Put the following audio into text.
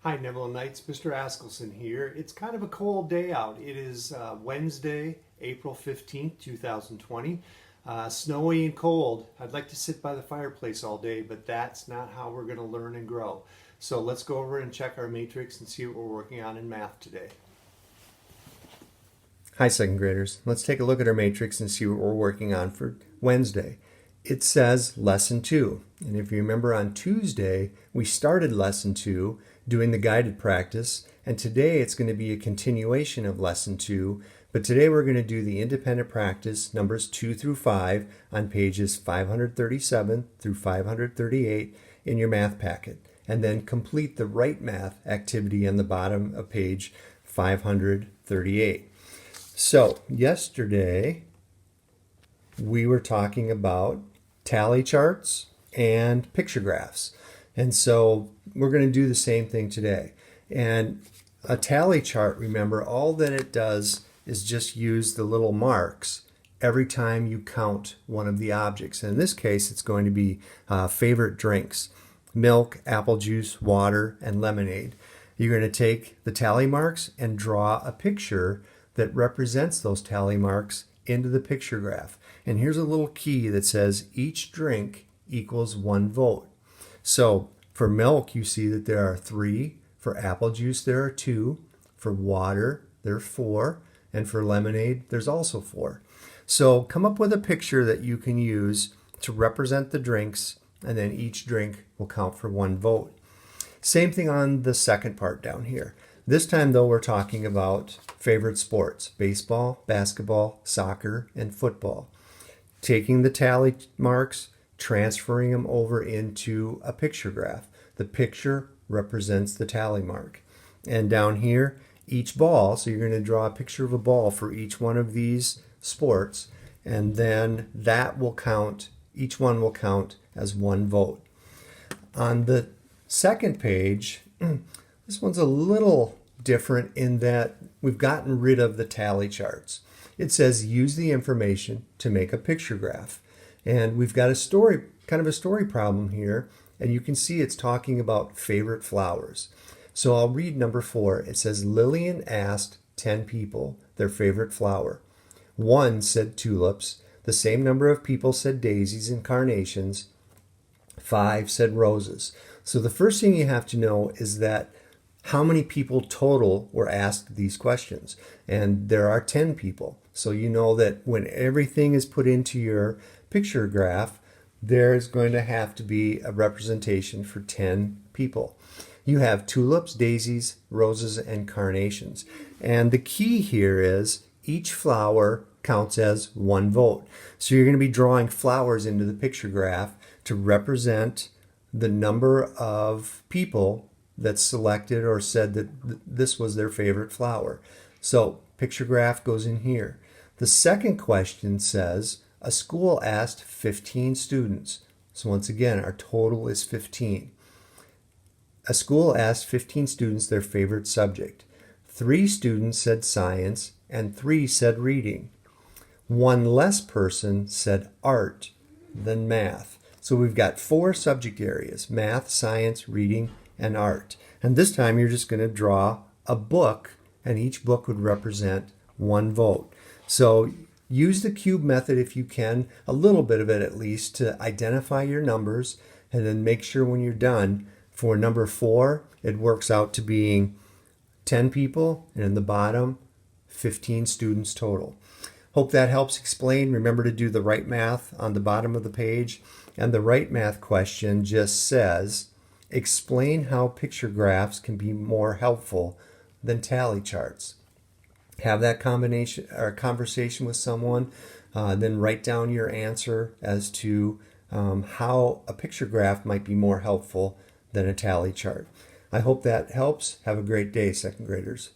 Hi, Neville Knights. Mr. Askelson here. It's kind of a cold day out. It is Wednesday, April 15th, 2020. Snowy and cold. I'd like to sit by the fireplace all day, but that's not how we're going to learn and grow. So let's go over and check our matrix and see what we're working on in math today. Hi, second graders. Let's take a look at our matrix and see what we're working on for Wednesday. It says lesson 2. And if you remember on Tuesday, we started lesson 2 doing the guided practice. And today it's going to be a continuation of lesson 2. But today we're going to do the independent practice numbers 2 through 5 on pages 537 through 538 in your math packet. And then complete the right math activity on the bottom of page 538. So yesterday we were talking about tally charts and picture graphs. And so we're going to do the same thing today. And a tally chart, remember, all that it does is just use the little marks every time you count one of the objects. And in this case, it's going to be favorite drinks: milk, apple juice, water, and lemonade. You're going to take the tally marks and draw a picture that represents those tally marks into the picture graph. And here's a little key that says each drink equals 1 vote. So for milk, you see that there are 3. For apple juice, there are 2. For water, there are 4. And for lemonade, there's also 4. So come up with a picture that you can use to represent the drinks, and then each drink will count for 1 vote. Same thing on the second part down here. This time, though, we're talking about favorite sports: baseball, basketball, soccer, and football. Taking the tally marks, transferring them over into a picture graph. The picture represents the tally mark. And down here, each ball, so you're going to draw a picture of a ball for each one of these sports, and then that will count, each one will count as 1 vote. On the second page, this one's a little different in that we've gotten rid of the tally charts. It says use the information to make a picture graph. And we've got a story, kind of a story problem here, and you can see it's talking about favorite flowers. So I'll read number 4. It says Lillian asked 10 people their favorite flower. 1 said tulips. The same number of people said daisies and carnations. 5 said roses. So the first thing you have to know is that how many people total were asked these questions. And there are 10 people. So you know that when everything is put into your picture graph, there's going to have to be a representation for 10 people. You have tulips, daisies, roses, and carnations. And the key here is each flower counts as 1 vote. So you're going to be drawing flowers into the picture graph to represent the number of people that selected or said that this was their favorite flower. So picture graph goes in here. The second question says a school asked 15 students. So once again, our total is 15. A school asked 15 students their favorite subject. 3 students said science and 3 said reading. 1 less person said art than math. So we've got 4 subject areas: math, science, reading, and art. And this time you're just going to draw a book, and each book would represent 1 vote. So use the cube method if you can, a little bit of it at least, to identify your numbers, and then make sure when you're done, for number 4, it works out to being 10 people, and in the bottom, 15 students total. Hope that helps explain. Remember to do the right math on the bottom of the page. And the right math question just says, explain how picture graphs can be more helpful than tally charts. Have that combination or conversation with someone, then write down your answer as to how a picture graph might be more helpful than a tally chart. I hope that helps. Have a great day, second graders.